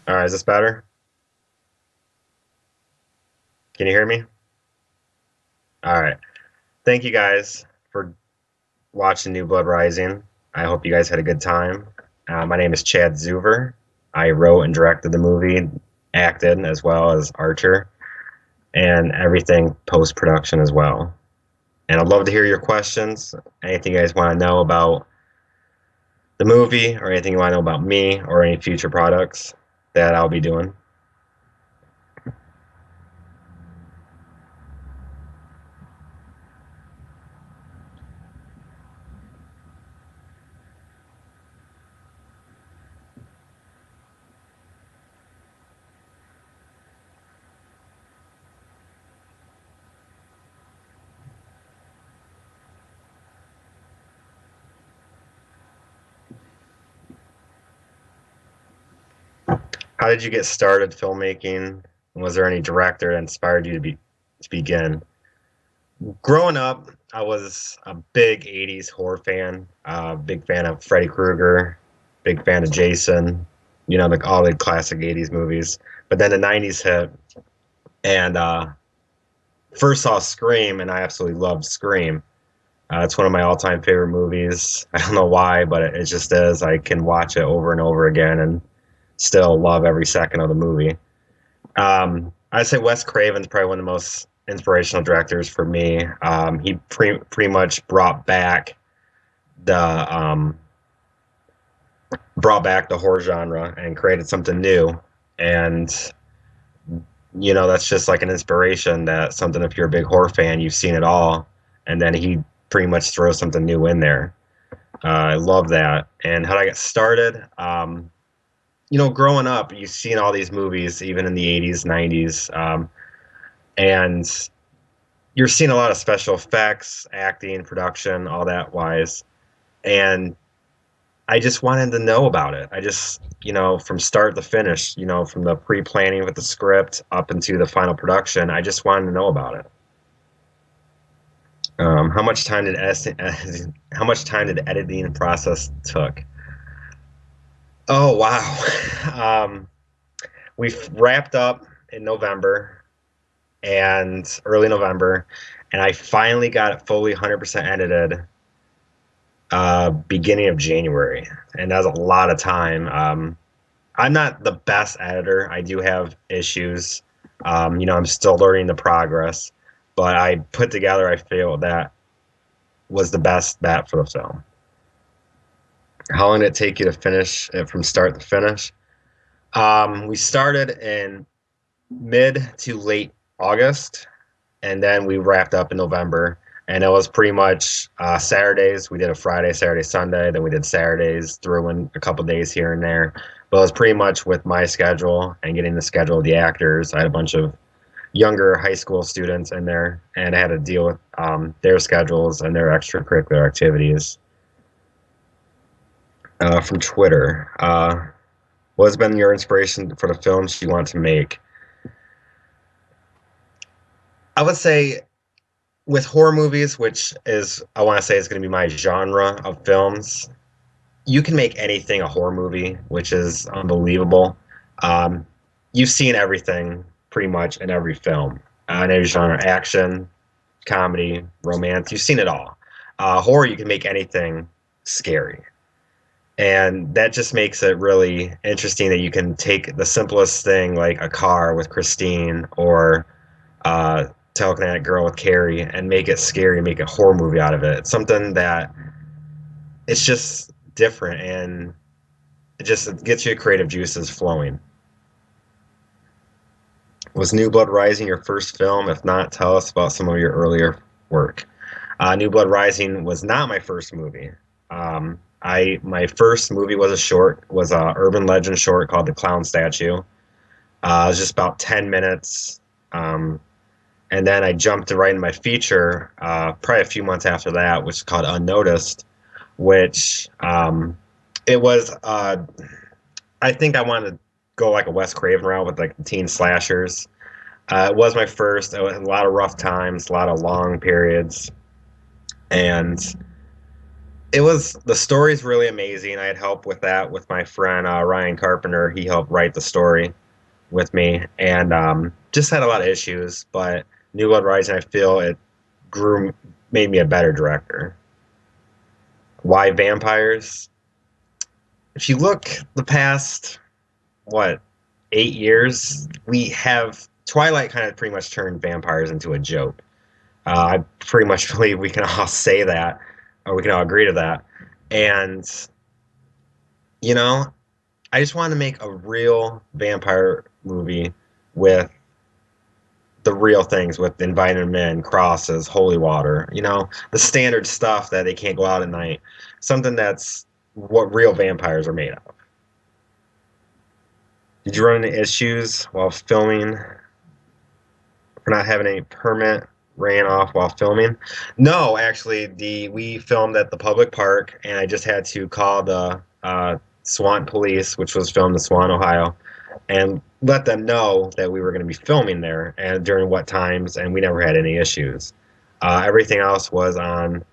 All right, is this better? Can you hear me? All right. Thank you guys for watching New Blood Rising. I hope you guys had a good time. My name is Chad Zuver. I wrote and directed the movie, acted as well as Archer, and everything post production as well. And I'd love to hear your questions. Anything you guys want to know about the movie, or anything you want to know about me, or any future products that I'll be doing. How did you get started filmmaking? Was there any director that inspired you to begin? Growing up, I was a big '80s horror fan. Big fan of Freddy Krueger, big fan of Jason. Like all the classic '80s movies. But then the '90s hit, and first saw Scream, and I absolutely loved Scream. It's one of my all-time favorite movies. I don't know why, but it just is. I can watch it over and over again and still love every second of the movie. I'd say Wes Craven's probably one of the most inspirational directors for me. He pretty much the brought back the horror genre and created something new. And that's just like an inspiration, that something, if you're a big horror fan, you've seen it all, and then he pretty much throws something new in there. I love that. And how did I get started? Growing up, you've seen all these movies, even in the '80s, '90s, and you're seeing a lot of special effects, acting, production, all that wise. And I just wanted to know about it. I just, from start to finish, from the pre-planning with the script up into the final production, I just wanted to know about it. How much time did how much time did the editing process took? Oh wow. We wrapped up in November and early November, and I finally got it fully 100% edited beginning of January, and that was a lot of time. I'm not the best editor. I do have issues. I'm still learning the progress, but I put together, I feel that was the best bet for the film. How long did it take you to finish it from start to finish? We started in mid to late August, and then we wrapped up in November. And it was pretty much Saturdays. We did a Friday, Saturday, Sunday. Then we did Saturdays, threw in a couple days here and there. But it was pretty much with my schedule and getting the schedule of the actors. I had a bunch of younger high school students in there, and I had to deal with their schedules and their extracurricular activities. From Twitter, what has been your inspiration for the films you want to make? I would say with horror movies, which is, I want to say, is going to be my genre of films, you can make anything a horror movie, which is unbelievable. Um, you've seen everything pretty much in every film, in every genre: action, comedy, romance. You've seen it all. Horror, you can make anything scary. And that just makes it really interesting that you can take the simplest thing, like a car with Christine, or Telekinetic Girl with Carrie, and make it scary, make a horror movie out of it. It's something that it's just different, and it gets your creative juices flowing. Was New Blood Rising your first film? If not, tell us about some of your earlier work. New Blood Rising was not my first movie. My first movie was a urban legend short called The Clown Statue. It was just about 10 minutes. And then I jumped to writing my feature probably a few months after that, which is called Unnoticed, which it was, I think I wanted to go like a Wes Craven route with like the teen slashers. It was my first. It was a lot of rough times, a lot of long periods, and It was the story's really amazing. I had help with that with my friend Ryan Carpenter. He helped write the story with me, and just had a lot of issues. But New Blood Rising, I feel it grew, made me a better director. Why vampires? If you look the past what 8 years, we have Twilight kind of pretty much turned vampires into a joke. I pretty much believe we can all say that, or we can all agree to that. And you know, I just wanted to make a real vampire movie with the real things, with inviting them in, crosses, holy water, the standard stuff that they can't go out at night. Something that's what real vampires are made of. Did you run into issues while filming for not having any permit ran off while filming? No, actually, the we filmed at the public park, and I just had to call the Swan Police, which was filmed in Swan, Ohio, and let them know that we were going to be filming there and during what times, and we never had any issues. Everything else was on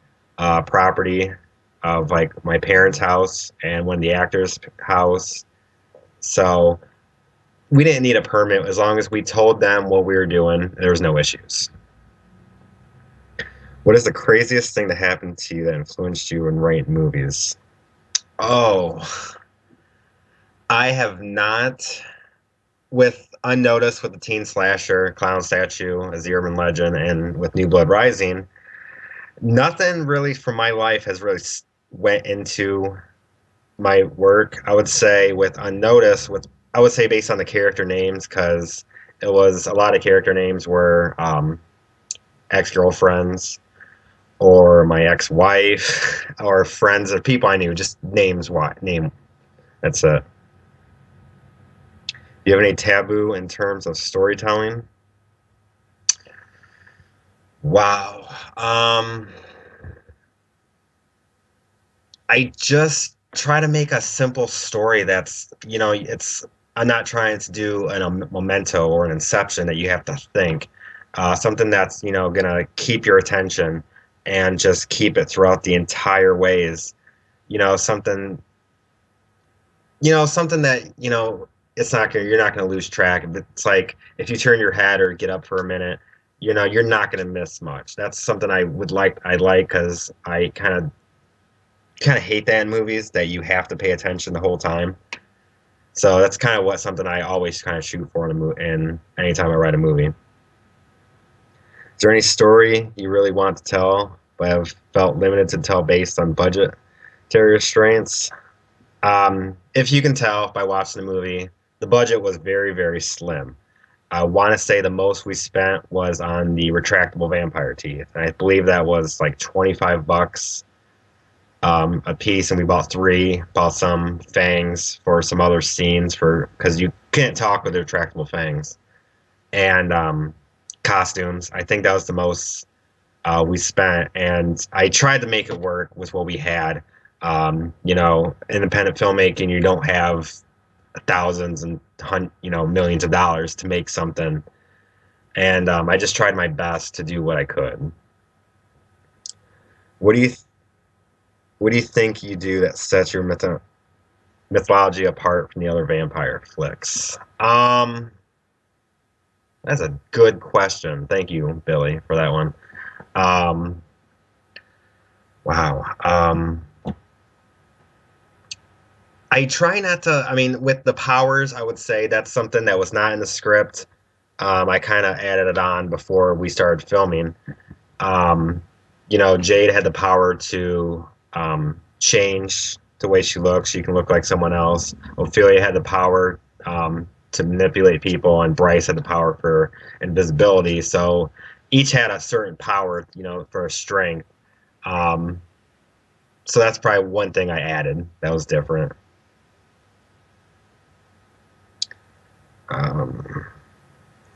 property of like my parents' house and one of the actors' house. So we didn't need a permit as long as we told them what we were doing. There was no issues. What is the craziest thing that happened to you that influenced you in writing movies? Oh, I have not. With Unnoticed, with the teen slasher, Clown Statue as the urban legend, and with New Blood Rising, nothing really from my life has really went into my work. I would say with Unnoticed, with I would say based on the character names, because it was a lot of character names were ex-girlfriends or my ex-wife or friends or people I knew, just names. What name? That's it. Do you have any taboo in terms of storytelling? Wow. I just try to make a simple story it's I'm not trying to do a memento or an inception that you have to think. Something that's, gonna keep your attention and just keep it throughout the entire ways. You know, something something that, you're not gonna lose track. It's like if you turn your head or get up for a minute, you're not gonna miss much. That's something I like because I kind of hate that in movies that you have to pay attention the whole time. So that's kind of what something I always kind of shoot for in a in anytime I write a movie. Is there any story you really want to tell but have felt limited to tell based on budgetary restraints? If you can tell by watching the movie, the budget was very, very slim. I want to say the most we spent was on the retractable vampire teeth. I believe that was like 25 bucks a piece, and we bought three. Bought some fangs for some other scenes for because you can't talk with retractable fangs, and costumes. I think that was the most we spent, and I tried to make it work with what we had. Independent filmmaking, you don't have thousands and millions of dollars to make something, and I just tried my best to do what I could. What do you what do you think you do that sets your mythology apart from the other vampire flicks? That's a good question. Thank you, Billy, for that one. Um, wow. I try not to. I mean, with the powers, I would say that's something that was not in the script. I kind of added it on before we started filming. Um, Jade had the power to change the way she looks. She can look like someone else. Ophelia had the power to manipulate people, and Bryce had the power for invisibility. So each had a certain power, for a strength. Um, so that's probably one thing I added that was different. Um,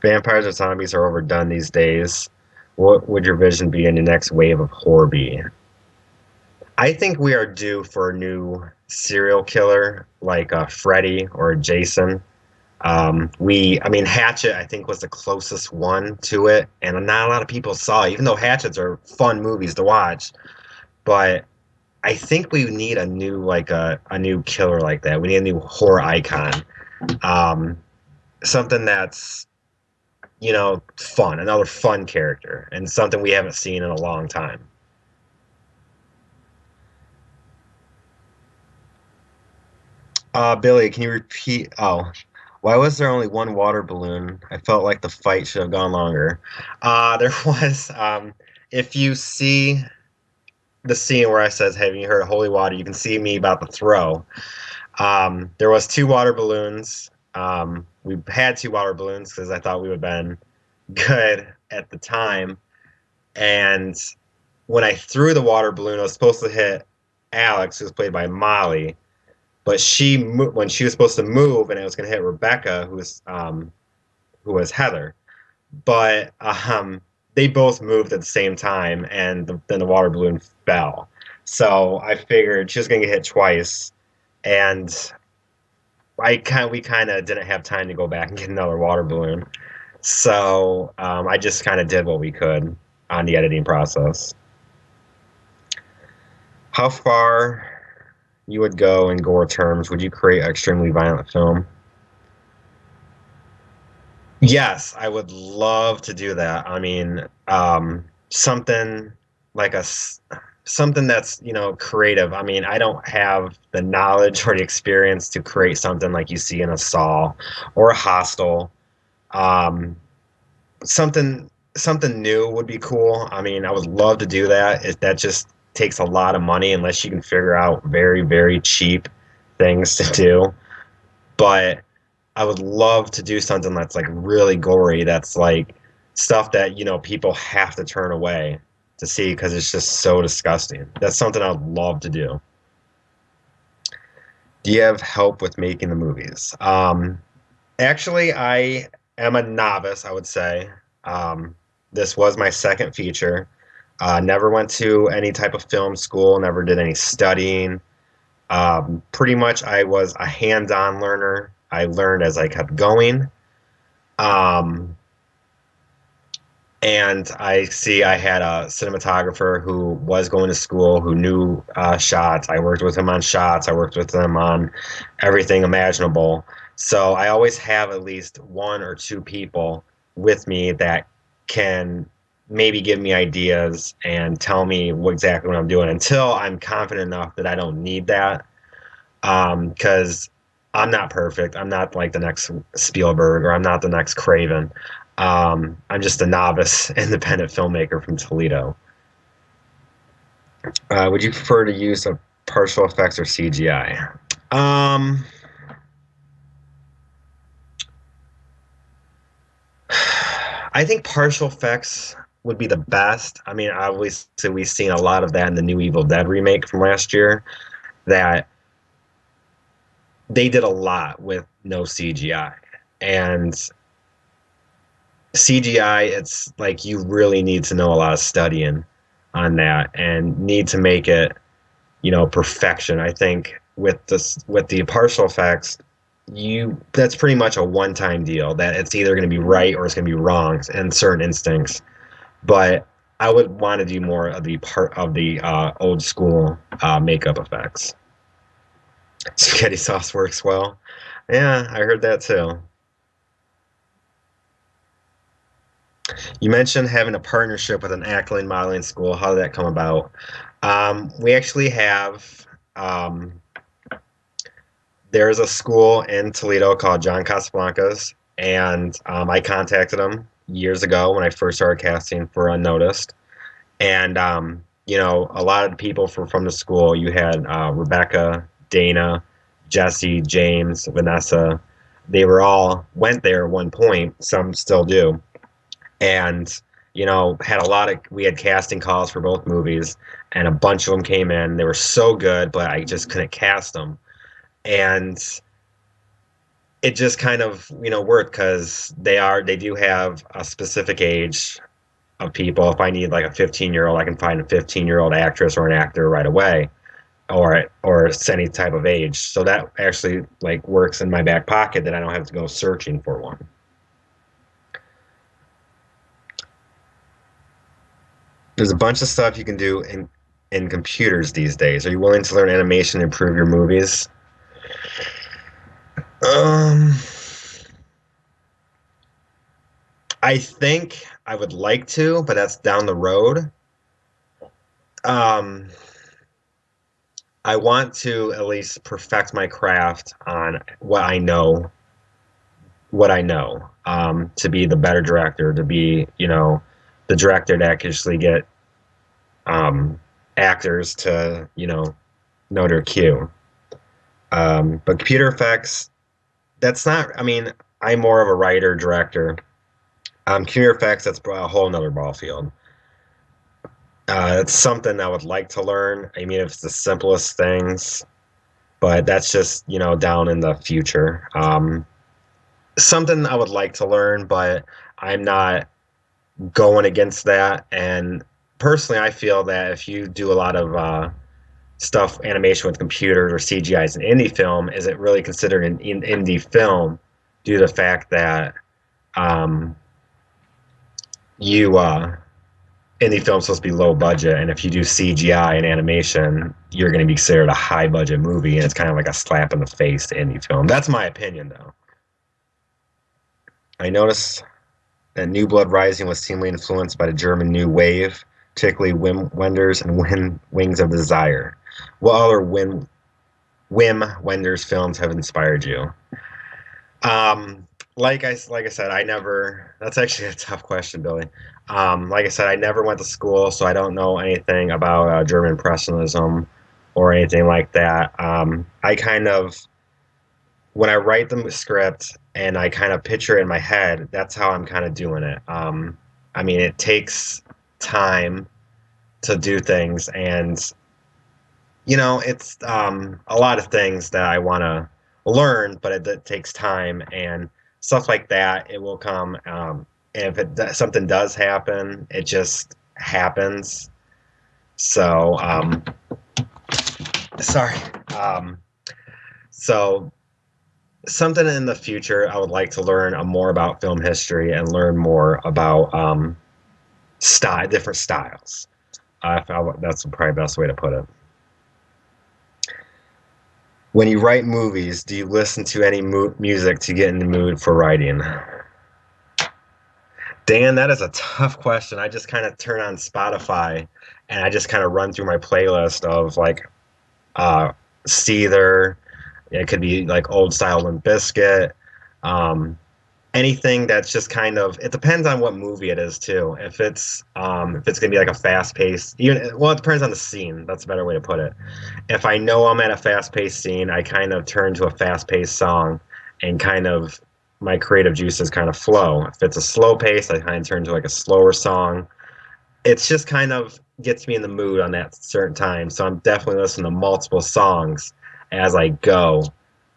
Vampires or zombies are overdone these days. What would your vision be in the next wave of horror be? I think we are due for a new serial killer like Freddy or Jason. I mean, Hatchet, I think, was the closest one to it, and not a lot of people saw it, even though Hatchets are fun movies to watch. But I think we need a new like a new killer like that. We need a new horror icon. Um, something that's fun, another fun character, and something we haven't seen in a long time. Billy, can you repeat? Oh, why was there only one water balloon? I felt like the fight should have gone longer. There was. If you see the scene where I says, "Have you heard of holy water?" You can see me about to throw. There was two water balloons. We had two water balloons because I thought we would have been good at the time. And when I threw the water balloon, I was supposed to hit Alex, who was played by Molly, but when she was supposed to move, and it was going to hit Rebecca, who was Heather. But they both moved at the same time, and then the water balloon fell. So I figured she was going to get hit twice, and we kind of didn't have time to go back and get another water balloon. So I just kind of did what we could on the editing process. How far you would go in gore terms? Would you create an extremely violent film? Yes, I would love to do that. I mean, something like something that's, creative. I mean, I don't have the knowledge or the experience to create something like you see in a Saw or a Hostel. Um, something new would be cool. I mean, I would love to do that. That just takes a lot of money unless you can figure out very, very cheap things to do. But I would love to do something that's like really gory, that's like stuff that, people have to turn away to see because it's just so disgusting. That's something I would love to do. Do you have help with making the movies? Actually, I am a novice, I would say. This was my second feature. Never went to any type of film school, never did any studying. Pretty much, I was a hands-on learner. I learned as I kept going. Um, and I had a cinematographer who was going to school, who knew shots. I worked with him on shots. I worked with him on everything imaginable. So I always have at least one or two people with me that can maybe give me ideas and tell me exactly what I'm doing until I'm confident enough that I don't need that. Because I'm not perfect. I'm not like the next Spielberg or I'm not the next Craven. I'm just a novice independent filmmaker from Toledo. Would you prefer to use a partial effects or CGI? Um, I think partial effects would be the best. I mean, obviously, we've seen a lot of that in the new Evil Dead remake from last year. That they did a lot with no CGI, and CGI, it's like you really need to know a lot of studying on that and need to make it, perfection. I think with the partial effects, you that's pretty much a one-time deal that it's either going to be right or it's going to be wrong in certain instincts. But I would want to do more of the part of the old school makeup effects. Spaghetti sauce works well. Yeah, I heard that too. You mentioned having a partnership with an acting modeling school. How did that come about? We actually have. Um, there's a school in Toledo called John Casablancas, and I contacted them years ago when I first started casting for Unnoticed. And a lot of the people from the school. You had Rebecca, Dana, Jesse, James, Vanessa. They were all went there at one point. Some still do, and had a lot of we had casting calls for both movies, and a bunch of them came in. They were so good, but I just couldn't cast them, and it just kind of worked because they do have a specific age of people. If I need like a 15-year-old, I can find a 15-year-old actress or an actor right away, or any type of age. So that actually like works in my back pocket that I don't have to go searching for one. There's a bunch of stuff you can do in in computers these days? Are you willing to learn animation to improve your movies? Um, I think I would like to, but that's down the road. Um, I want to at least perfect my craft on what I know, to be the better director, to be, the director to actually get um, actors to, know their cue. But computer effects, that's not, I mean, I'm more of a writer, director. Computer effects, that's a whole nother ball field. It's something I would like to learn. I mean, it's the simplest things, but that's just, down in the future. Something I would like to learn, but I'm not going against that. And personally, I feel that if you do a lot of stuff, animation with computers or CGI as an indie film, is it really considered an indie film due to the fact that um, you indie film's supposed to be low budget, and if you do CGI and animation, you're going to be considered a high budget movie, and it's kind of like a slap in the face to indie film. That's my opinion, though. I noticed that New Blood Rising was seemingly influenced by the German New Wave, particularly Wim Wenders and Wings of Desire. What other Wim Wenders films have inspired you? Like I said, I never. That's actually a tough question, Billy. Like I said, I never went to school, so I don't know anything about German Impressionism or anything like that. I kind of, when I write the script and I kind of picture it in my head, that's how I'm kind of doing it. I mean, it takes time to do things, and it's a lot of things that I want to learn, but it takes time and stuff like that. It will come. And if something does happen, it just happens. So, sorry. Um, so, something in the future, I would like to learn more about film history and learn more about different styles. That's probably the best way to put it. When you write movies, do you listen to any music to get in the mood for writing? Dan, that is a tough question. I just kind of turn on Spotify and I just kind of run through my playlist of like uh Seether. It could be like old style Limp Bizkit. Um, Anything that's just kind of, it depends on what movie it is too. If it's gonna be like a fast paced, even, well, it depends on the scene. That's a better way to put it. If I know I'm at a fast paced scene, I kind of turn to a fast paced song and kind of my creative juices kind of flow. If it's a slow pace, I kind of turn to like a slower song. It's just kind of gets me in the mood on that certain time. So I'm definitely listening to multiple songs as I go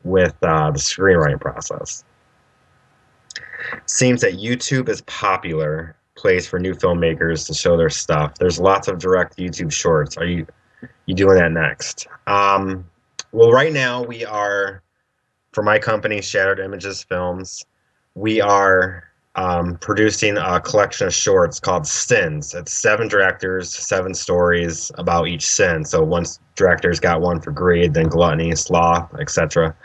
with the screenwriting process. Seems that YouTube is popular place for new filmmakers to show their stuff. There's lots of direct YouTube shorts. Are you doing that next? Well, right now we are, for my company, Shattered Images Films. We are producing a collection of shorts called Sins. It's seven directors, seven stories about each sin. So one director's got one for greed, then gluttony, sloth, etc.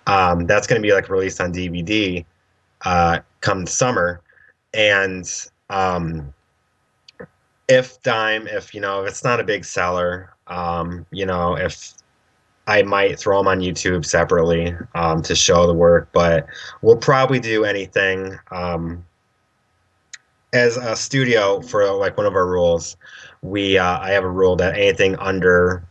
That's going to be like released on DVD come summer, and if it's not a big seller, if I might throw them on YouTube separately to show the work, but we'll probably do anything as a studio for like one of our rules. I have a rule that anything under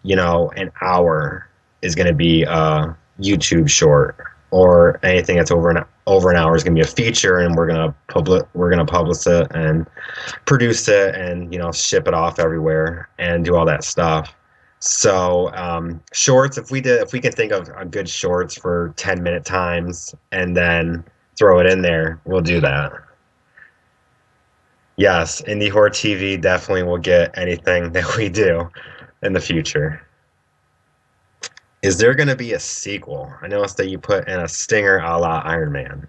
an hour is going to be a YouTube short, or anything that's over an hour is going to be a feature, and we're going to publish it and produce it and ship it off everywhere and do all that stuff. So shorts, if we can think of a good shorts for 10-minute times and then throw it in there, we'll do that. Yes, indie horror TV definitely will get anything that we do in the future. Is there going to be a sequel? I noticed that you put in a stinger a la Iron Man.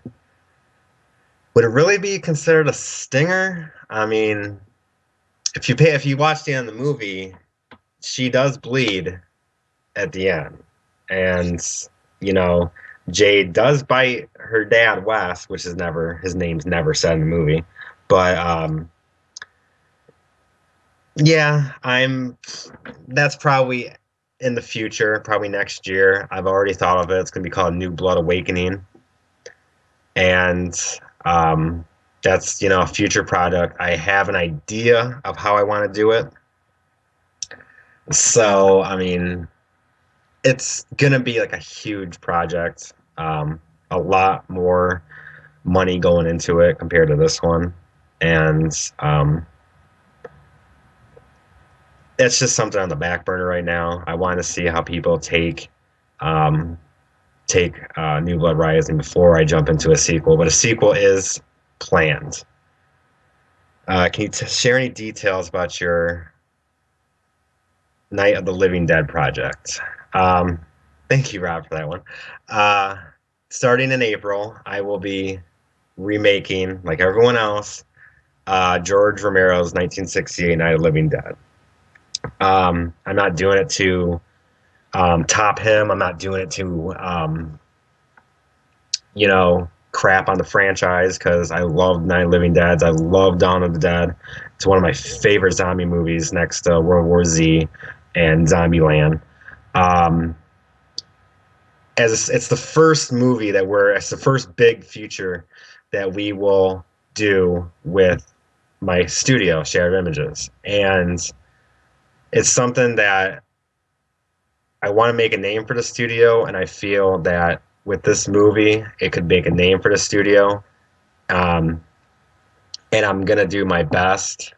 Would it really be considered a stinger? I mean, if you watch the end of the movie, she does bleed at the end, and you know Jade does bite her dad Wes, which is never his name's never said in the movie, but yeah, I'm that's probably in the future, probably next year. I've already thought of it. It's gonna be called New Blood Awakening, and um, that's a future product. I have an idea of how I want to do it. So I mean, it's gonna be like a huge project. A lot more money going into it compared to this one, and it's just something on the back burner right now. I want to see how people um, take New Blood Rising before I jump into a sequel. But a sequel is planned. Can you share any details about your Night of the Living Dead project? Um, Thank you, Rob, for that one. Uh, Starting in April, I will be remaking, like everyone else, George Romero's 1968 Night of the Living Dead. I'm not doing it to top him. I'm not doing it to crap on the franchise because I love Night of the Living Dead. I love Dawn of the Dead. It's one of my favorite zombie movies next to World War Z and Zombieland. Um, as it's the first movie it's the first big feature that we will do with my studio, Shared Images. And it's something that I want to make a name for the studio, and I feel that with this movie, it could make a name for the studio. Um, and I'm gonna do my best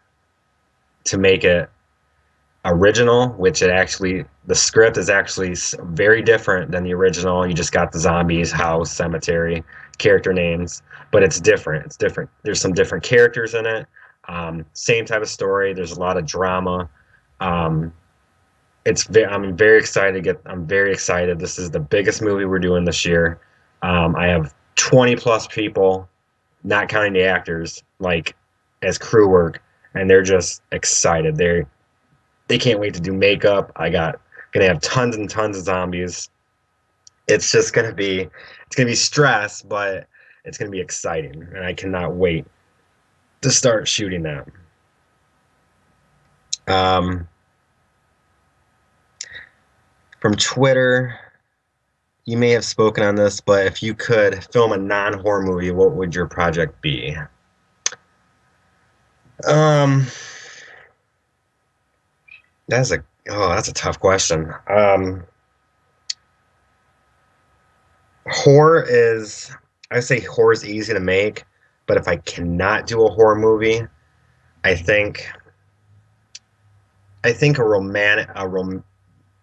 to make it original, which the script is actually very different than the original. You just got the zombies, house, cemetery, character names, but it's different. It's different. There's some different characters in it. Same type of story. There's a lot of drama. Um, I'm very excited to get. I'm very excited. This is the biggest movie we're doing this year. I have 20 plus people, not counting the actors, like as crew work, and they're just excited. They can't wait to do makeup. Gonna have tons and tons of zombies. It's gonna be stress, but it's gonna be exciting, and I cannot wait to start shooting that. Um, from Twitter, you may have spoken on this, but if you could film a non-horror movie, what would your project be? Um, that's a that's a tough question. Horror is I say horror is easy to make, but if I cannot do a horror movie, I think a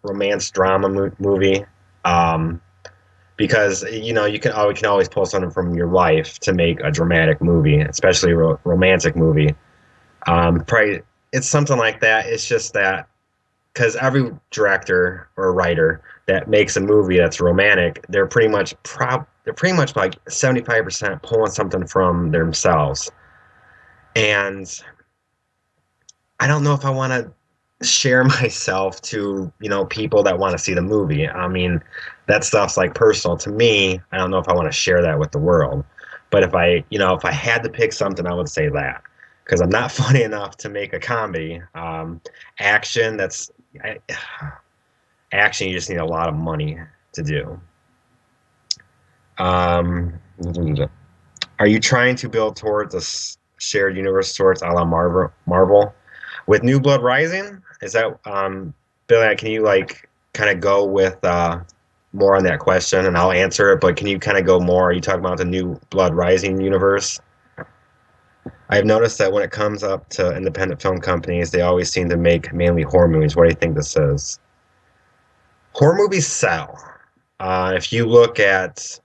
romance drama movie, um, because you can always pull something from your life to make a dramatic movie, especially a romantic movie. Probably it's something like that. It's just that because every director or writer that makes a movie that's romantic, they're pretty much like 75% pulling something from themselves. And I don't know if I want to share myself to, people that want to see the movie. I mean, that stuff's like personal to me. I don't know if I want to share that with the world. But if I had to pick something, I would say that because I'm not funny enough to make a comedy. Action, I, action, you just need a lot of money to do. Um, are you trying to build towards shared universe sorts a la Marvel? With New Blood Rising? Is that Billy? Can you like kind of go with more on that question, and I'll answer it. But can you kind of go more? Are you talking about the New Blood Rising universe? I've noticed that when it comes up to independent film companies, they always seem to make mainly horror movies. What do you think this is? Horror movies sell. If you look at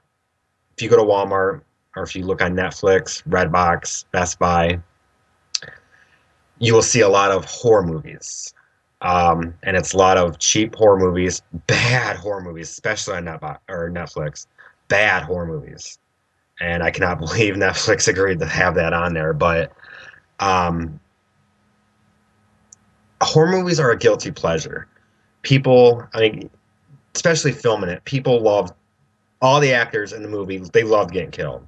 if you go to Walmart or if you look on Netflix, Redbox, Best Buy, you will see a lot of horror movies. And it's a lot of cheap horror movies, bad horror movies, especially on Netflix, bad horror movies. And I cannot believe Netflix agreed to have that on there. But um, horror movies are a guilty pleasure. People, I mean, especially filming it, people love all the actors in the movie. They loved getting killed.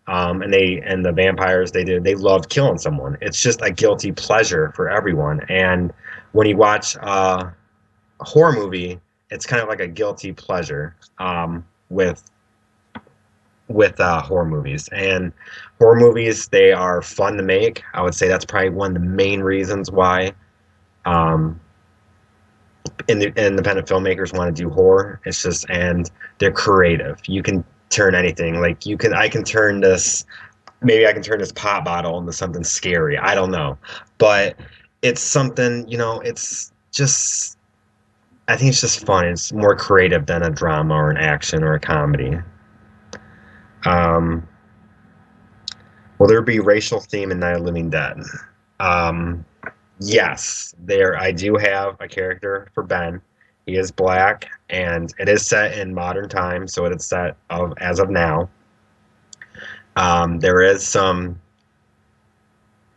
And the vampires they loved killing someone. It's just a guilty pleasure for everyone. And when you watch a horror movie, it's kind of like a guilty pleasure with horror movies. And horror movies, they are fun to make. I would say that's probably one of the main reasons why um, independent filmmakers want to do horror. It's just, and they're creative. You can turn anything. Like I can turn this. Maybe I can turn this pop bottle into something scary. I don't know, but it's something. It's just. I think it's just fun. It's more creative than a drama or an action or a comedy. Um, will there be racial theme in Night of the Living Dead? Um, yes, there. I do have a character for Ben. He is black, and it is set in modern times, so it is set of as of now. There is some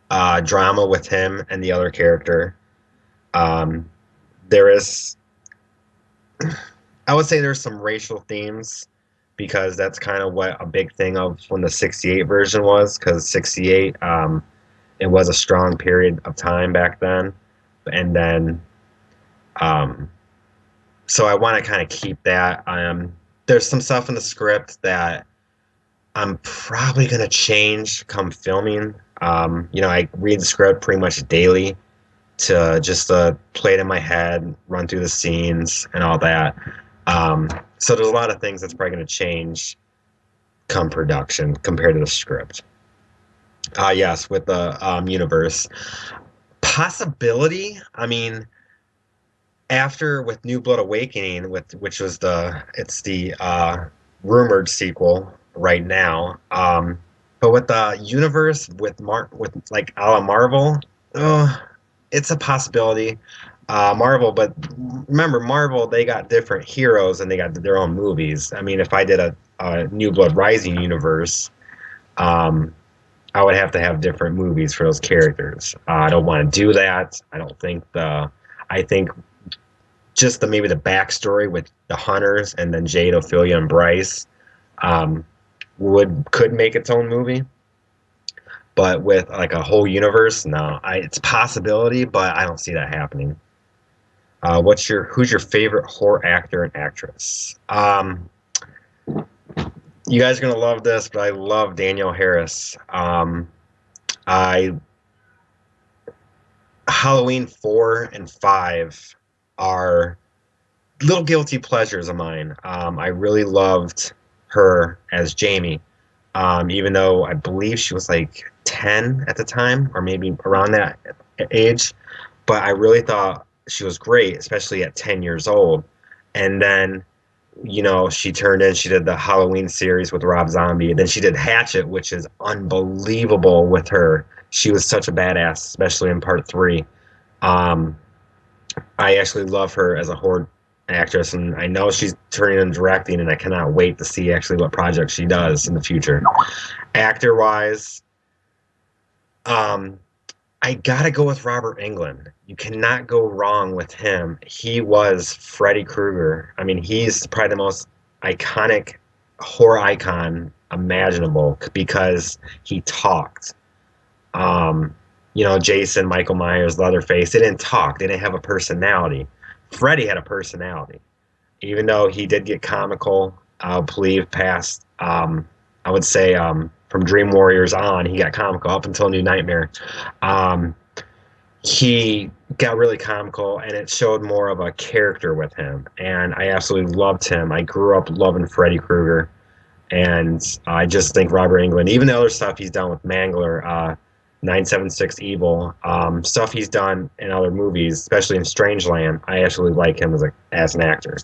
drama with him and the other character. Um, there is, I would say, there's some racial themes because that's kind of what a big thing of when the '68 version was. Because '68, it was a strong period of time back then, and then um, so I want to kind of keep that. There's some stuff in the script that I'm probably gonna change come filming. I read the script pretty much daily to just play it in my head, run through the scenes and all that. So there's a lot of things that's probably gonna change come production compared to the script. Yes, with the universe possibility. I mean, after with New Blood Awakening, which was the rumored sequel right now. But with the universe with like a la Marvel, uh, it's a possibility. Marvel, but remember Marvel, they got different heroes and they got their own movies. I mean, if I did a New Blood Rising universe, um, I would have to have different movies for those characters. I don't want to do that. I don't think the. I think just maybe the backstory with the hunters and then Jade, Ophelia, and Bryce um, could make its own movie. But with like a whole universe, no, it's a possibility, but I don't see that happening. Who's your favorite horror actor and actress? You guys are gonna love this, but I love Danielle Harris. I Halloween 4 and 5 are little guilty pleasures of mine. I really loved her as Jamie, even though I believe she was like 10 at the time, or maybe around that age. But I really thought she was great, especially at 10 years old. And then, she did the Halloween series with Rob Zombie. And then she did Hatchet, which is unbelievable with her. She was such a badass, especially in part 3. Um, I actually love her as a horror actress, and I know she's turning and directing, and I cannot wait to see actually what project she does in the future. Actor wise, um, I gotta go with Robert Englund. You cannot go wrong with him. He was Freddy Krueger. I mean, he's probably the most iconic horror icon imaginable because he talked. Jason, Michael Myers, Leatherface, they didn't talk. They didn't have a personality. Freddy had a personality, even though he did get comical. I believe past, I would say, from Dream Warriors on, he got comical up until New Nightmare. Um, he got really comical, and it showed more of a character with him. And I absolutely loved him. I grew up loving Freddy Krueger, and I just think Robert Englund, even the other stuff he's done with Mangler, 976 Evil, stuff he's done in other movies, especially in Strangeland, I actually like him as an actor.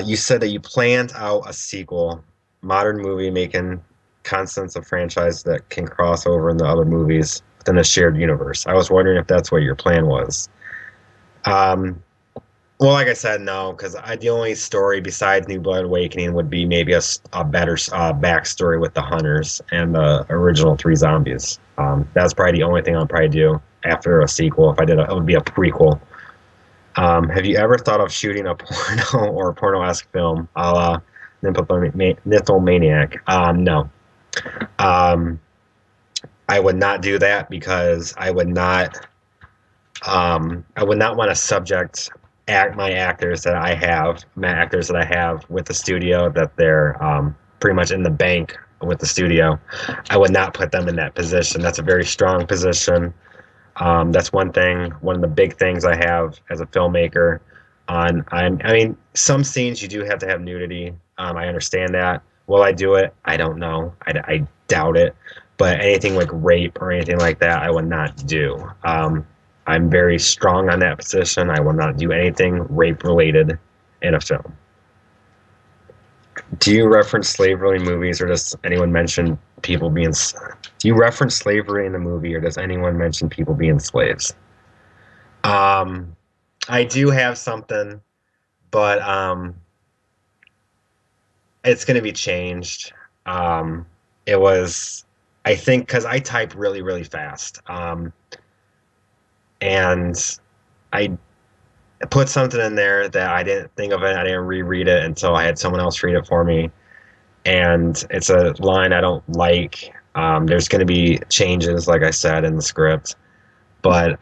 You said that you planned out a sequel, modern movie making constants of franchise that can cross over into other movies within a shared universe. I was wondering if that's what your plan was. Um, well, like I said, no, because the only story besides New Blood Awakening would be maybe a better backstory with the hunters and the original 3 zombies. That's probably the only thing I'll probably do after a sequel. If I did, it would be a prequel. Have you ever thought of shooting a porno or a porno-esque film, a la Nymphomaniac? No. Um, I would not do that because I would not want to subject my actors that I have with the studio that they're pretty much in the bank with the studio. I would not put them in that position. That's a very strong position. That's one of the big things I have as a filmmaker. I mean, some scenes you do have to have nudity. I understand that. Will I do it? I don't know. I doubt it. But anything like rape or anything like that, I would not do. I'm very strong on that position. I will not do anything rape related in a film. Do you reference slavery in movies, or does anyone mention people being? Do you reference slavery in the movie, or does anyone mention people being slaves? Um, I do have something, but it's going to be changed. Um, it was, I think, because I type really, really fast, and I put something in there that I didn't think of it. I didn't reread it until I had someone else read it for me, and it's a line I don't like. There's going to be changes, like I said, in the script, but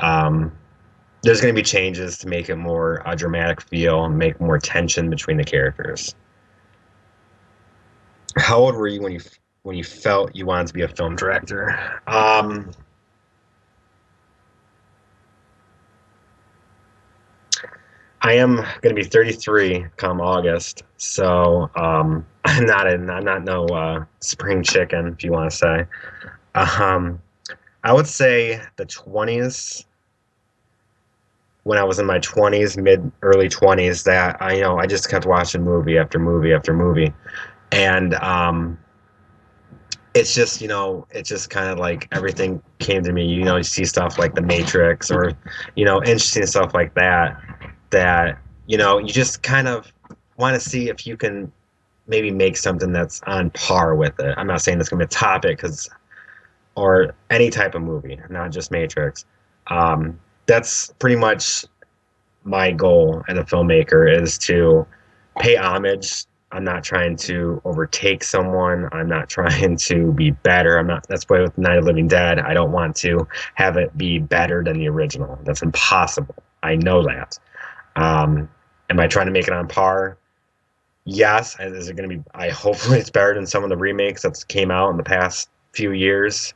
there's going to be changes to make it more dramatic feel and make more tension between the characters. How old were you when you felt you wanted to be a film director? I am going to be 33 come August, so I'm not no spring chicken, if you want to say. Um, I would say the 20s, when I was in my 20s, mid early 20s, that I just kept watching movie after movie after movie, and it's just it's just kind of like everything came to me. You see stuff like The Matrix, or interesting stuff like that. That you just kind of want to see if you can maybe make something that's on par with it. I'm not saying it's going to be a topic, because or any type of movie, not just Matrix. That's pretty much my goal as a filmmaker, is to pay homage. I'm not trying to overtake someone. I'm not trying to be better. I'm not. That's why with Night of the Living Dead, I don't want to have it be better than the original. That's impossible. I know that. Am I trying to make it on par? Yes. And is it going to be? I hopefully it's better than some of the remakes that came out in the past few years.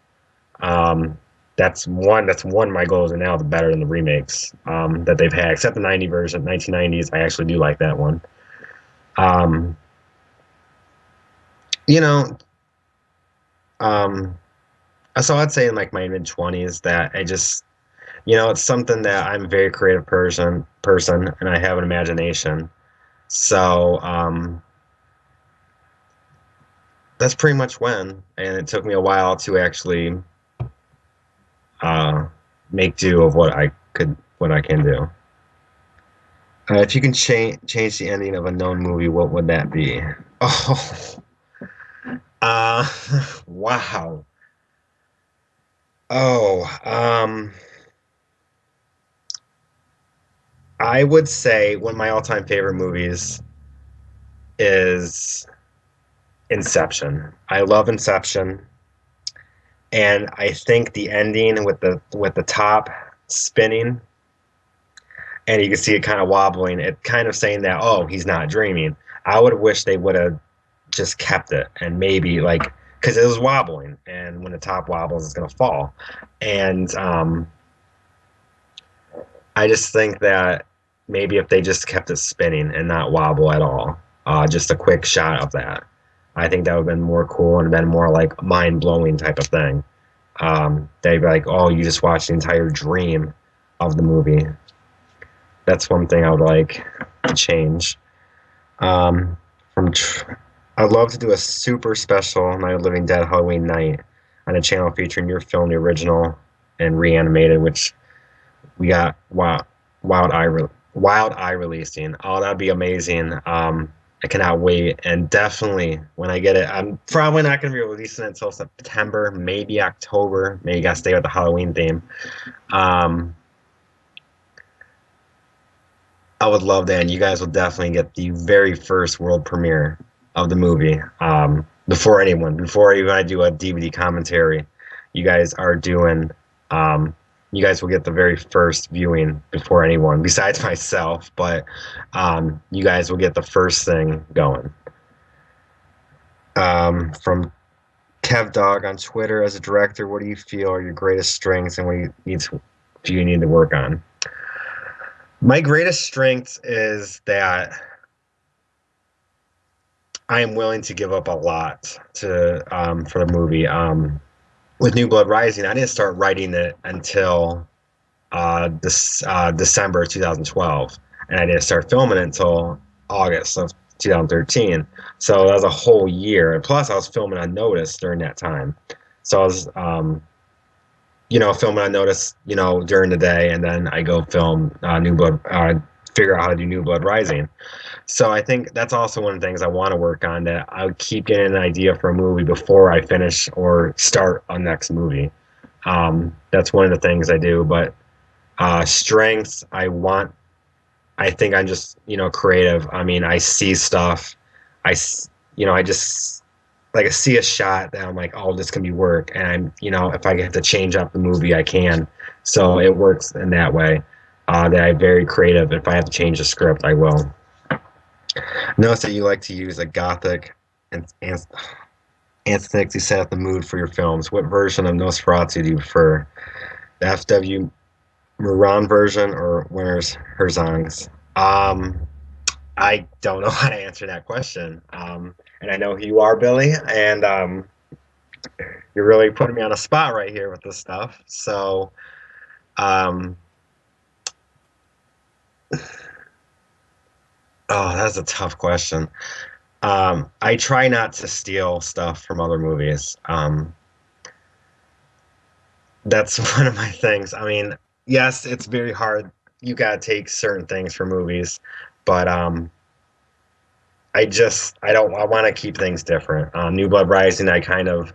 Um, that's one. That's one of my goals, and now the better than the remakes that they've had, except the 90 version, 1990s. I actually do like that one. Um, you know, um, so I'd say in like my mid 20s that I just, it's something that I'm a very creative person, and I have an imagination. So that's pretty much when, and it took me a while to actually uh, make do of what I can do. If you can change the ending of a known movie, what would that be? Oh, uh, wow. Oh, I would say one of my all-time favorite movies is Inception. I love Inception, and I think the ending with the top spinning, and you can see it kind of wobbling, it kind of saying that, oh, he's not dreaming. I would wish they would have just kept it, and maybe like, because it was wobbling, and when the top wobbles, it's gonna fall. And I just think that maybe if they just kept it spinning and not wobble at all, just a quick shot of that, I think that would have been more cool and been more like mind blowing type of thing. They'd be like, "Oh, you just watched the entire dream of the movie." That's one thing I would like to change. Um, from I'd love to do a super special Night of the Living Dead Halloween night on a channel featuring your film, the original, and reanimated, which we got Wild Eye releasing. Oh, that'd be amazing. I cannot wait. And definitely when I get it, I'm probably not going to be releasing it until September, maybe October. Maybe got to stay with the Halloween theme. Um, I would love that, and you guys will definitely get the very first world premiere of the movie before anyone. Before even I do a DVD commentary, you guys are doing. Um, you guys will get the very first viewing before anyone, besides myself. But you guys will get the first thing going. From Kev Dog on Twitter, as a director, what do you feel are your greatest strengths, and what do you need to work on? My greatest strength is that I am willing to give up a lot to for the movie. With New Blood Rising, I didn't start writing it until December 2012, and I didn't start filming it until August of 2013. So that was a whole year, and plus I was filming on notice during that time. So I was, filming on notice, during the day, and then I go film New Blood, figure out how to do New Blood Rising. So I think that's also one of the things I want to work on. That I would keep getting an idea for a movie before I finish or start a next movie. That's one of the things I do. But strengths, I think I'm just creative. I mean, I see stuff. I just like I see a shot that I'm like, oh, this can be work. And if I get to change up the movie, I can. So it works in that way. That I'm very creative. If I have to change the script, I will. Notice that you like to use a gothic and aesthetic to set up the mood for your films. What version of Nosferatu do you prefer? The F.W. Moran version or Werner's Herzog's? I don't know how to answer that question. And I know who you are, Billy, and you're really putting me on a spot right here with this stuff. So, um, oh, that's a tough question. I try not to steal stuff from other movies. That's one of my things. I mean, yes, it's very hard. You gotta take certain things from movies, but I want to keep things different. New Blood Rising, I kind of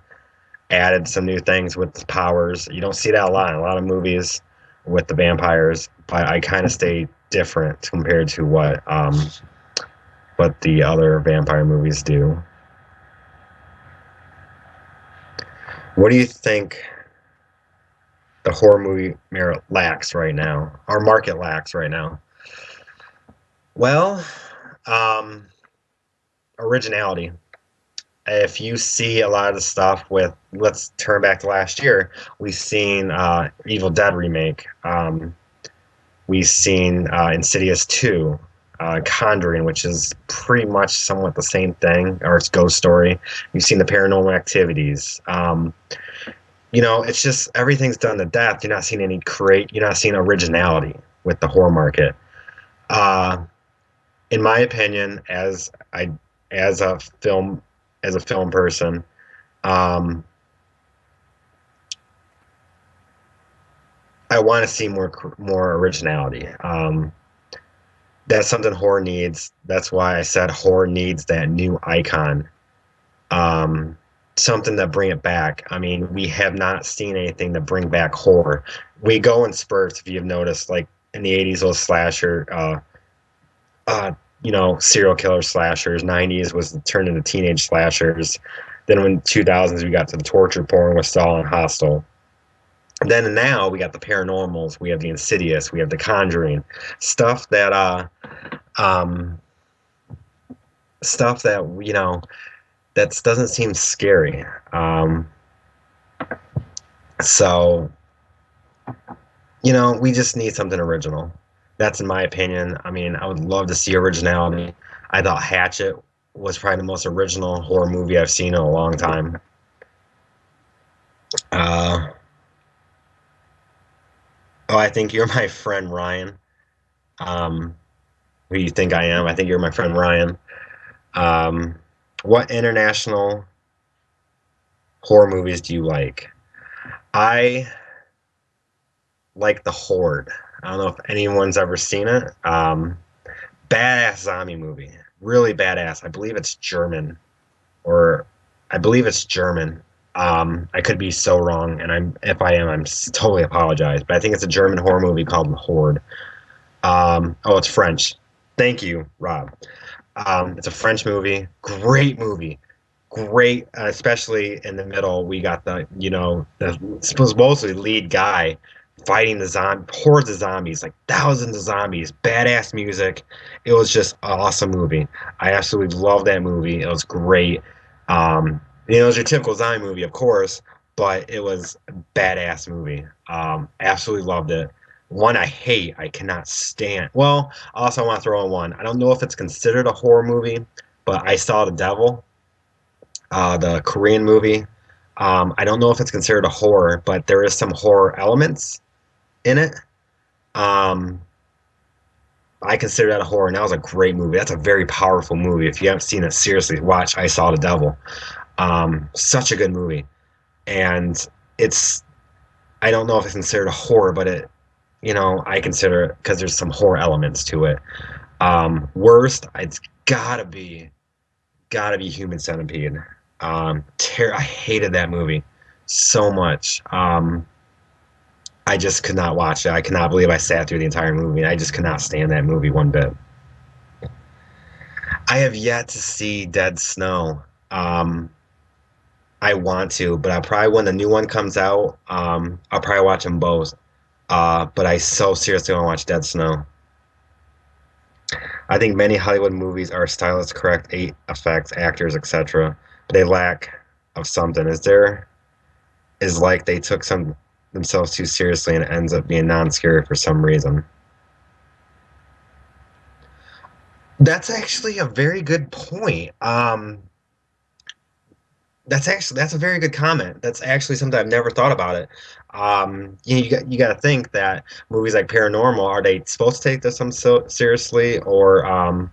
added some new things with the powers. You don't see that a lot in a lot of movies with the vampires, but I kind of stay different compared to what the other vampire movies do. What do you think the horror movie merit lacks right now, or market lacks right now? Well, um, originality. If you see a lot of the stuff with, let's turn back to last year, we've seen Evil Dead remake. We've seen Insidious 2, Conjuring, which is pretty much somewhat the same thing, or it's Ghost Story. You've seen the Paranormal Activities. It's just everything's done to death. You're not seeing originality with the horror market. Uh, in my opinion, as a film as a film person, um, I want to see more originality. That's something horror needs. That's why I said horror needs that new icon. Um, Something to bring it back. I mean, we have not seen anything to bring back horror. We go in spurts, if you've noticed, like in the '80s, those slasher, uh, serial killer slashers. '90s was turned into teenage slashers. Then when 2000s, we got to the torture porn with Saw and Hostel. Then and now we got the paranormals, we have the Insidious, we have the Conjuring, stuff that um stuff that that doesn't seem scary. So we just need something original. That's in my opinion. I mean, I would love to see originality. I thought Hatchet was probably the most original horror movie I've seen in a long time. Uh, oh, I think you're my friend Ryan. Um, who you think I am? I think you're my friend Ryan. Um, what international horror movies do you like? I like The Horde. I don't know if anyone's ever seen it. Badass zombie movie. really badass. I believe it's German, or I believe it's German. I could be so wrong, and if I am, totally apologize. But I think it's a German horror movie called Horde. Oh, it's French. Thank you, Rob. It's a French movie. Great movie. Great, especially in the middle. We got the supposedly lead guy fighting the hordes of zombies, like thousands of zombies. Badass music. It was just an awesome movie. I absolutely love that movie. It was great. It was your typical zombie movie, of course, but it was a badass movie. Absolutely loved it. One I hate, I cannot stand. Well, also I want to throw in one. I don't know if it's considered a horror movie, but I Saw the Devil, the Korean movie. I don't know if it's considered a horror, but there is some horror elements in it. Um, I consider that a horror, and that was a great movie. That's a very powerful movie. If you haven't seen it, seriously, watch I Saw the Devil. Such a good movie, and it's I don't know if it's considered a horror, but I consider it because there's some horror elements to it. Worst, it's gotta be Human Centipede. I hated that movie so much. I just could not watch it. I cannot believe I sat through the entire movie. I just could not stand that movie one bit. I have yet to see Dead Snow. Um, I want to, but I'll probably when the new one comes out, I'll probably watch them both. But I so seriously want to watch Dead Snow. I think many Hollywood movies are stylist correct, eight effects, actors, etc., but they lack of something. Is like they took some themselves too seriously and it ends up being non-scary for some reason. That's actually a very good point. That's a very good comment. That's actually something I've never thought about it. You got to think that movies like Paranormal, are they supposed to take this some so seriously, or um,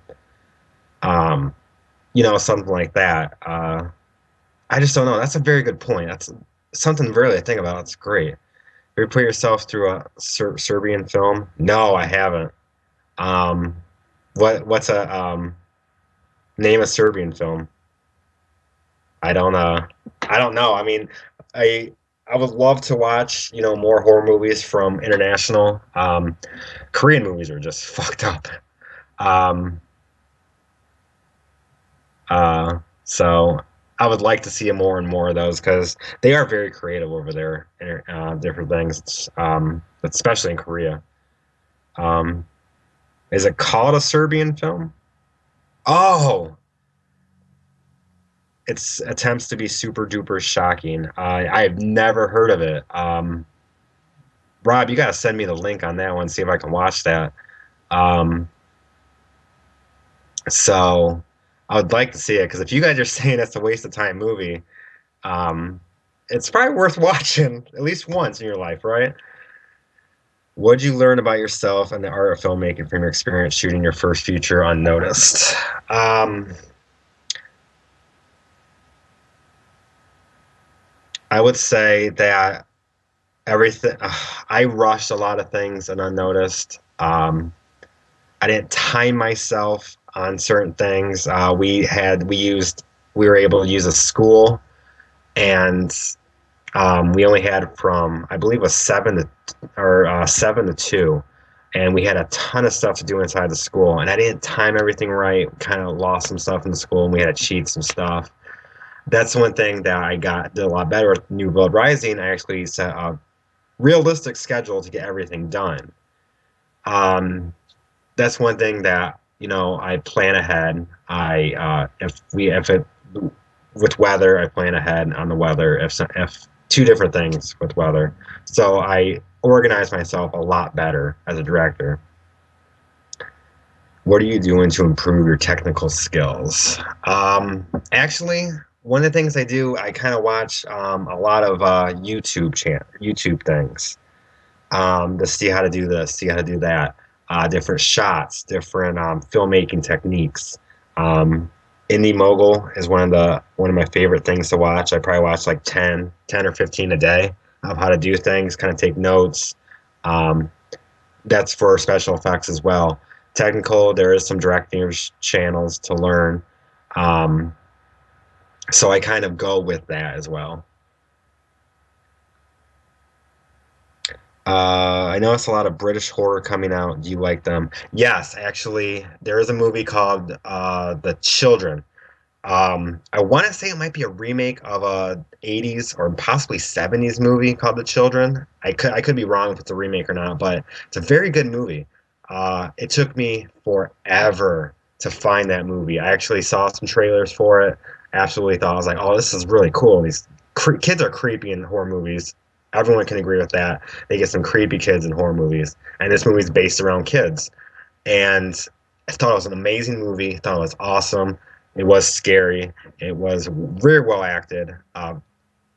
something like that. I just don't know. That's a very good point. That's something really to think about. It's great. Have you put yourself through a Serbian film? No, I haven't. Um, what's a name a Serbian film? I don't I don't know. I mean, I I would love to watch, more horror movies from international. Korean movies are just fucked up. Um, so I would like to see more and more of those because they are very creative over there, different things, especially in Korea. Um, is it called a Serbian film? Oh, it's attempts to be super duper shocking. I've never heard of it. Rob, you got to send me the link on that one, see if I can watch that. Um, so I would like to see it because if you guys are saying it's a waste of time movie, um, it's probably worth watching at least once in your life, right? What did you learn about yourself and the art of filmmaking from your experience shooting your first feature unnoticed? Um, I would say that everything, I rushed a lot of things and unnoticed. I didn't time myself on certain things. We were able to use a school, and we only had from I believe it was 7 to 2, and we had a ton of stuff to do inside the school, and I didn't time everything right. Kind of lost some stuff in the school, and we had to cheat some stuff. That's one thing that did a lot better with New Blood Rising. I actually set a realistic schedule to get everything done. Um, that's one thing that I plan ahead. If it with weather, I plan ahead on the weather. If two different things with weather, so I organize myself a lot better as a director. What are you doing to improve your technical skills? Actually, one of the things I do, I kind of watch a lot of YouTube things, to see how to do this, see how to do that, different shots, different filmmaking techniques. Um, Indie Mogul is one of my favorite things to watch. I probably watch like 10 or 15 a day of how to do things, kind of take notes. Um, that's for special effects as well. technical. There is some director's channels to learn. Um, so I kind of go with that as well. I noticed a lot of British horror coming out. Do you like them? Yes, actually, there is a movie called The Children. I want to say it might be a remake of a 80s or possibly 70s movie called The Children. I could be wrong if it's a remake or not, but it's a very good movie. It took me forever to find that movie. I actually saw some trailers for it. Absolutely thought I was like, "Oh, this is really cool." These kids are creepy in horror movies. Everyone can agree with that. They get some creepy kids in horror movies, and this movie's based around kids. And I thought it was an amazing movie. I thought it was awesome. It was scary. It was very well acted.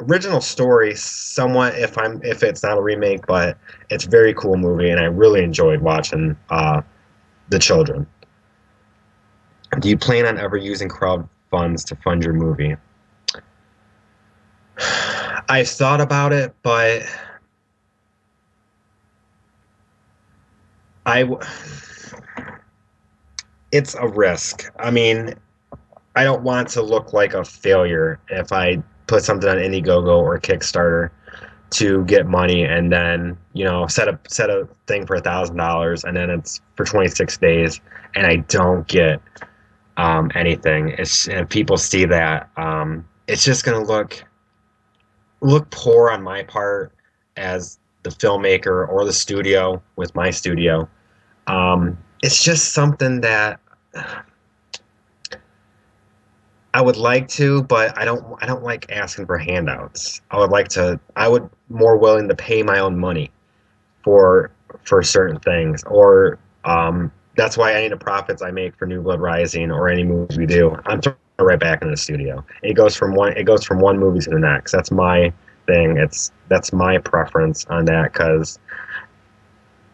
Original story, somewhat if it's not a remake, but it's a very cool movie, and I really enjoyed watching The Children. Do you plan on ever using crowd funds to fund your movie? I've thought about it, but I it's a risk. I mean, I don't want to look like a failure if I put something on Indiegogo or Kickstarter to get money and then set a thing for $1,000 and then it's for 26 days and I don't get anything. It's and people see that it's just gonna look poor on my part as the filmmaker or the studio with my studio. It's just something that I would like to, but I don't like asking for handouts. I would more willing to pay my own money for certain things. Or that's why any of the profits I make for New Blood Rising or any movies we do, I'm throwing it right back in the studio. It goes from one movie to the next. That's my thing. That's my preference on that because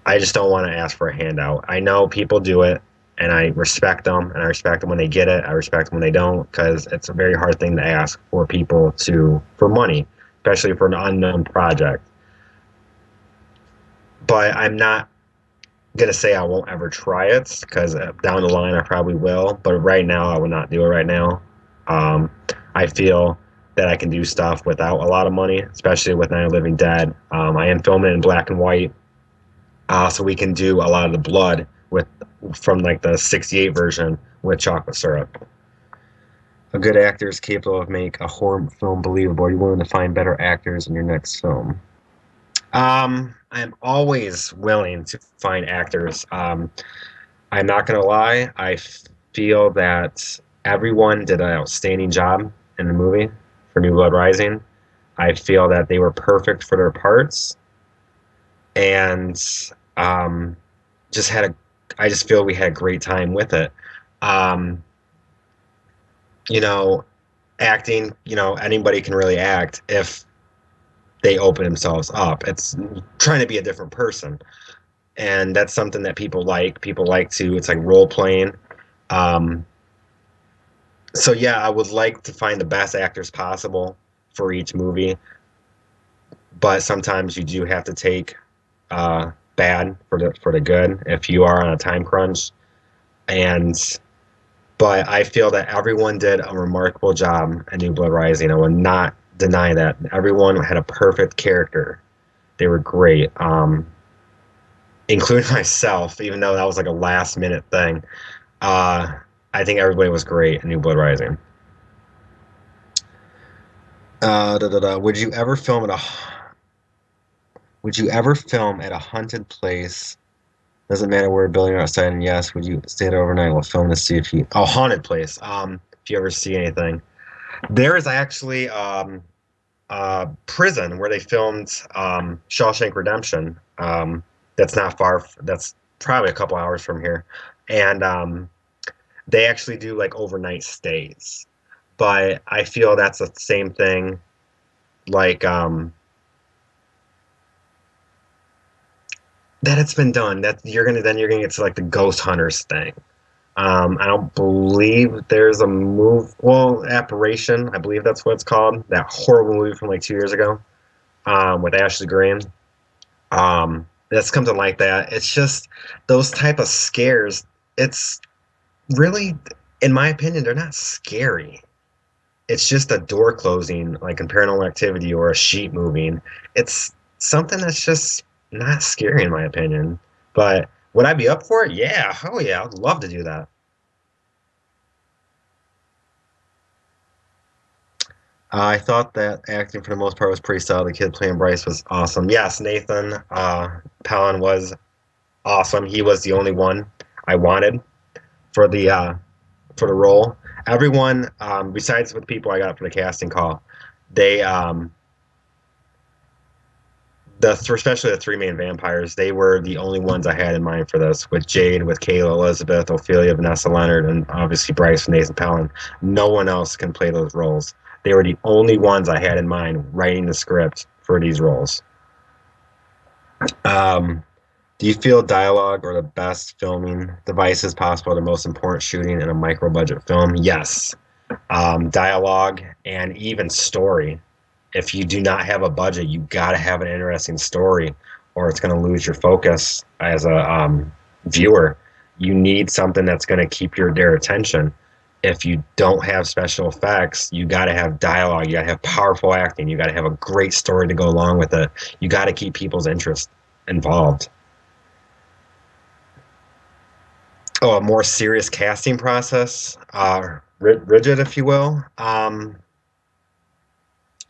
I just don't want to ask for a handout. I know people do it, and I respect them, and I respect them when they get it. I respect them when they don't, because it's a very hard thing to ask for people for money, especially for an unknown project. But I'm not gonna say I won't ever try it, because down the line I probably will. But right now I would not do it right now. Um, I feel that I can do stuff without a lot of money, especially with Night of the Living Dead. I am filming in black and white, so we can do a lot of the blood with from like the '68 version with chocolate syrup. A good actor is capable of make a horror film believable. Are you willing to find better actors in your next film? I'm always willing to find actors. I'm not gonna lie. Feel that everyone did an outstanding job in the movie for New Blood Rising. I feel that they were perfect for their parts, and um, just had a. I just feel we had a great time with it. Um, you know, acting. Anybody can really act if they open themselves up. It's trying to be a different person, and that's something that people like. People like to. It's like role playing. Um, so yeah, I would like to find the best actors possible for each movie, but sometimes you do have to take bad for the good if you are on a time crunch. And but I feel that everyone did a remarkable job at New Blood Rising. I will not deny that. Everyone had a perfect character. They were great, including myself, even though that was like a last minute thing. Uh, I think everybody was great in New Blood Rising. Da, da, da. Would you ever film at a haunted place? Doesn't matter where a building or outside, and yes, would you stay there overnight? We'll film to see if you haunted place. If you ever see anything. There is actually prison where they filmed Shawshank Redemption. That's not far. That's probably a couple hours from here, and they actually do like overnight stays. But I feel that's the same thing. Like that it's been done. That you're gonna get to like the ghost hunters thing. I don't believe there's a move. Well, Apparition, I believe that's what it's called. That horrible movie from like 2 years ago with Ashley Green. That's something like that. It's just those type of scares. It's really, in my opinion, they're not scary. It's just a door closing, like in Paranormal Activity, or a sheet moving. It's something that's just not scary, in my opinion. But would I be up for it? Yeah. Oh yeah, I'd love to do that. I thought that acting for the most part was pretty solid. The kid playing Bryce was awesome. Yes, Nathan Pallin was awesome. He was the only one I wanted for the role. Everyone, besides with the people I got for the casting call, they especially the three main vampires, they were the only ones I had in mind for this. With Jade, with Kayla, Elizabeth, Ophelia, Vanessa Leonard, and obviously Bryce and Nathan Pellin. No one else can play those roles. They were the only ones I had in mind writing the script for these roles. Um, do you feel dialogue or the best filming devices possible, the most important shooting in a micro budget film? Yes. Dialogue and even story. If you do not have a budget, you got to have an interesting story, or it's going to lose your focus as a viewer. You need something that's going to keep their attention. If you don't have special effects, you got to have dialogue. You got to have powerful acting. You got to have a great story to go along with it. You got to keep people's interest involved. Oh, a more serious casting process, rigid, if you will.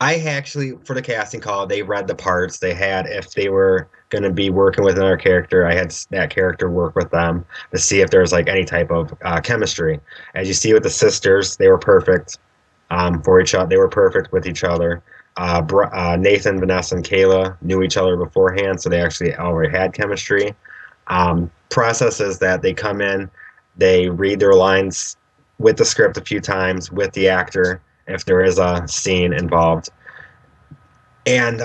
I actually, for the casting call, they read the parts. They had, if they were going to be working with another character, I had that character work with them to see if there was like any type of chemistry. As you see with the sisters, they were perfect for each other. They were perfect with each other. Nathan, Vanessa, and Kayla knew each other beforehand, so they actually already had chemistry. Process is that they come in, they read their lines with the script a few times with the actor if there is a scene involved, and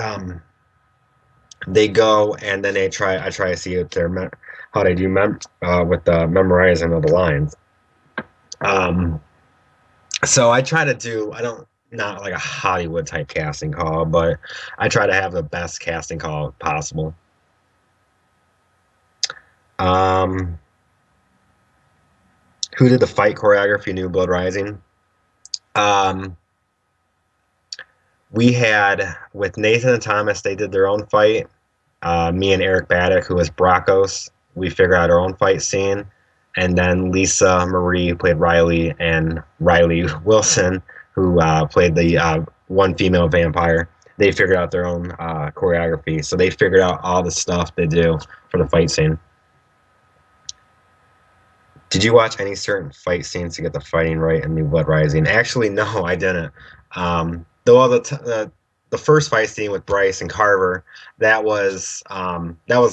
they go and then they try. I try to see if they're how they do with the memorizing of the lines. Um, so I try to do. I don't not like a Hollywood type casting call, but I try to have the best casting call possible. Um, who did the fight choreography in New Blood Rising? Um, we had with Nathan and Thomas, they did their own fight. Me and Eric Baddock, who was Bracos, we figured out our own fight scene. And then Lisa Marie, who played Riley, and Riley Wilson, who played the one female vampire, they figured out their own choreography. So they figured out all the stuff they do for the fight scene. Did you watch any certain fight scenes to get the fighting right in New Blood Rising? Actually, no, I didn't. Though the first fight scene with Bryce and Carver, that was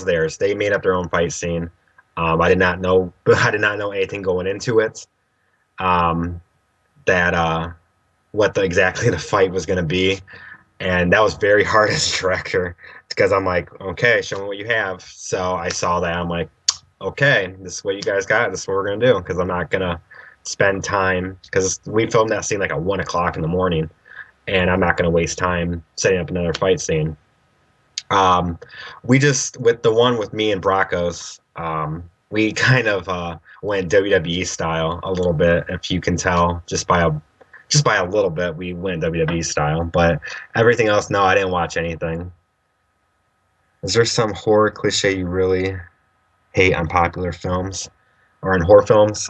theirs. They made up their own fight scene. I did not know I did not know anything going into it. Um, that what exactly the fight was going to be, and that was very hard as a director because I'm like, okay, show me what you have. So I saw that. I'm like, okay, this is what you guys got. This is what we're gonna do because I'm not gonna spend time because we filmed that scene like at 1 o'clock in the morning, and I'm not gonna waste time setting up another fight scene. Um, we just with the one with me and Bracos, we kind of went WWE style a little bit, if you can tell, just by a little bit. We went WWE style, but everything else, no, I didn't watch anything. Is there some horror cliche you really hate on popular films or in horror films?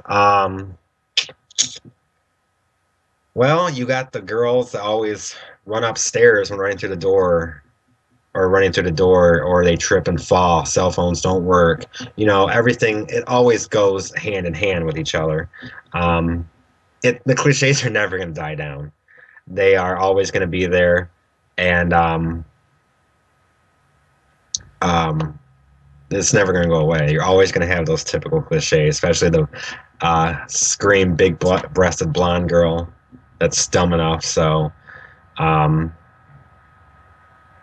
Well, you got the girls that always run upstairs when running through the door, or running through the door, or they trip and fall. Cell phones don't work. You know, everything. It always goes hand in hand with each other. Um, the cliches are never going to die down. They are always going to be there, and um, it's never going to go away. You're always going to have those typical cliches, especially the scream big breasted blonde girl that's dumb enough. So um,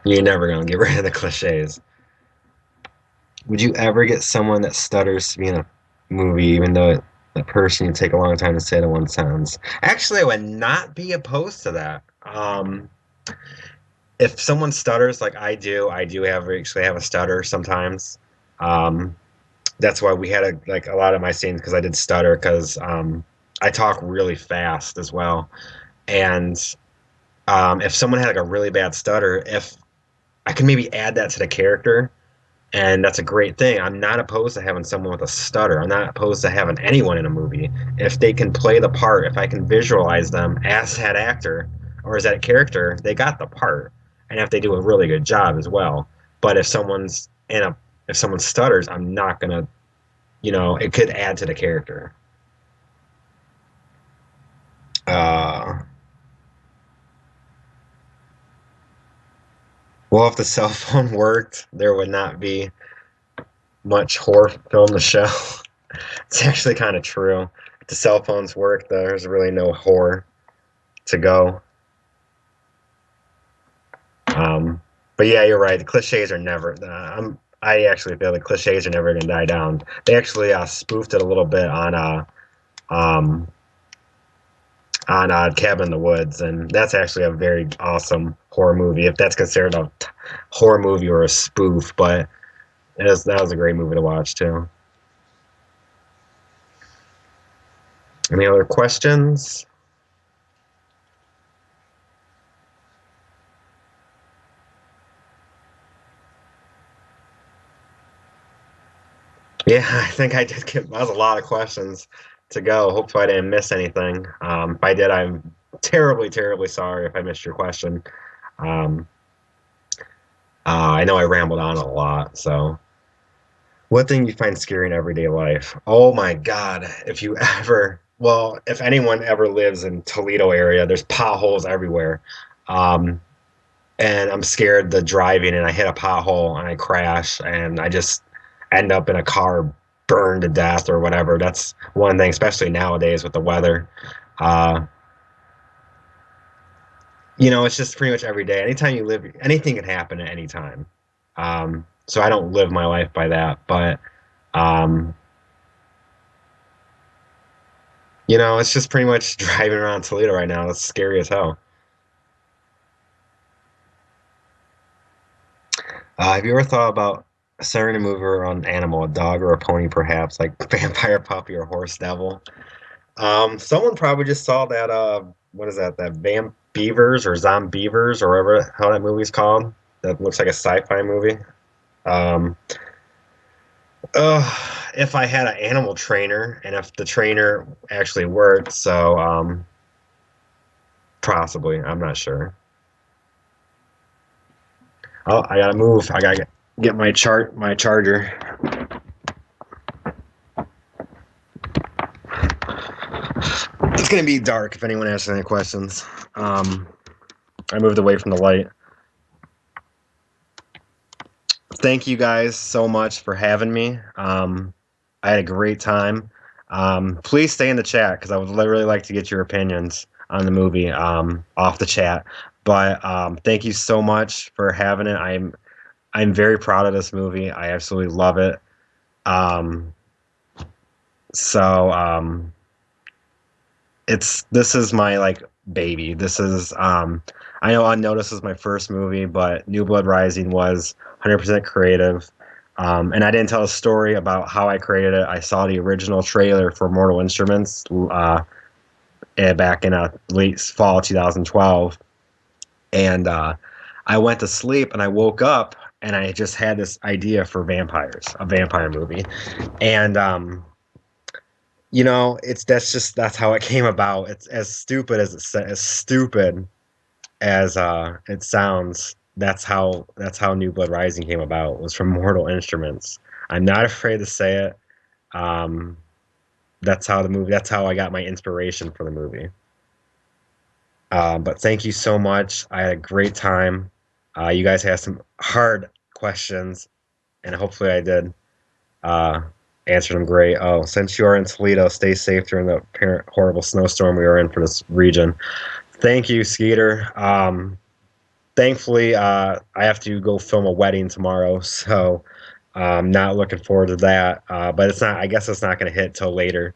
you're never going to get rid of the cliches. Would you ever get someone that stutters to be in a movie, even though the person you take a long time to say the one sentence? Actually, I would not be opposed to that. if someone stutters like I do have actually have a stutter sometimes. Um, that's why we had like a lot of my scenes because I did stutter because I talk really fast as well. And if someone had like a really bad stutter, if I can maybe add that to the character, and that's a great thing. I'm not opposed to having someone with a stutter. I'm not opposed to having anyone in a movie if they can play the part. If I can visualize them as that actor or as that character, they got the part, and if they do a really good job as well. But if someone stutters, I'm not gonna, it could add to the character. Uh, well, if the cell phone worked, there would not be much horror film to show. It's actually kind of true. If the cell phones work, there's really no horror to go. Um, but yeah, you're right. The cliches are never. I actually feel the cliches are never going to die down. They actually spoofed it a little bit um, on Cabin in the Woods, and that's actually a very awesome horror movie if that's considered a horror movie or a spoof. But that was a great movie to watch too. Any other questions? Yeah, I think I did get. That was a lot of questions to go. Hopefully, I didn't miss anything. If I did, I'm terribly, terribly sorry if I missed your question. Um, I know I rambled on a lot. So, what thing you find scary in everyday life? Oh my God! If you ever, well, if anyone ever lives in Toledo area, there's potholes everywhere. Um, and I'm scared the driving and I hit a pothole and I crash and I just end up in a car burned to death or whatever. That's one thing, especially nowadays with the weather. Uh, it's just pretty much every day. Anytime you live, anything can happen at any time. So I don't live my life by that, but um, it's just pretty much driving around Toledo right now. It's scary as hell. Have you ever thought about centering a movie around an animal, a dog or a pony, perhaps, like vampire puppy or horse devil? Someone probably just saw that what is that? That Vamp Beavers or Zombievers or whatever how that movie's called. That looks like a sci-fi movie. Um, if I had an animal trainer and if the trainer actually worked, so possibly, I'm not sure. Oh, I gotta move. I gotta get my charger. It's gonna be dark if anyone asks any questions. Um, I moved away from the light. Thank you guys so much for having me. I had a great time. Please stay in the chat because I would really like to get your opinions on the movie off the chat. But thank you so much for having it. I'm very proud of this movie. I absolutely love it. Um, so this is my like baby. This is I know Unnoticed was my first movie, but New Blood Rising was 100% creative. And I didn't tell a story about how I created it. I saw the original trailer for Mortal Instruments back in late fall 2012, and I went to sleep and I woke up and I just had this idea for vampires, a vampire movie, and that's how it came about. It's as stupid as stupid as it sounds. That's how New Blood Rising came about. It was from Mortal Instruments. I'm not afraid to say it. Um, that's how the movie. That's how I got my inspiration for the movie. But thank you so much. I had a great time. You guys had some hard questions, and hopefully I did uh, answer them great. Oh, since you are in Toledo, stay safe during the apparent horrible snowstorm we are in for this region. Thank you, Skeeter. Thankfully, I have to go film a wedding tomorrow, so I'm not looking forward to that. But it's not. I guess it's not going to hit till later,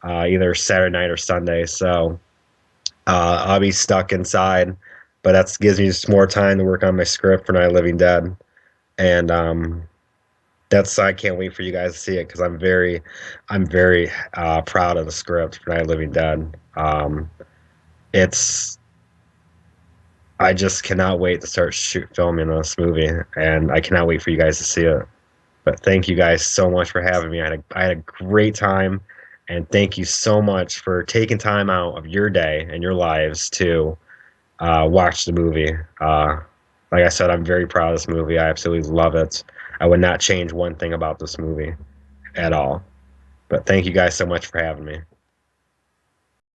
either Saturday night or Sunday. So I'll be stuck inside but that gives me just more time to work on my script for Night of the Living Dead. And that's I can't wait for you guys to see it because I'm very proud of the script for Night of the Living Dead. It's I just cannot wait to start filming this movie, and I cannot wait for you guys to see it. But thank you guys so much for having me. I had a great time, and thank you so much for taking time out of your day and your lives to watch the movie. Like I said, I'm very proud of this movie. I absolutely love it. I would not change one thing about this movie at all. But thank you guys so much for having me.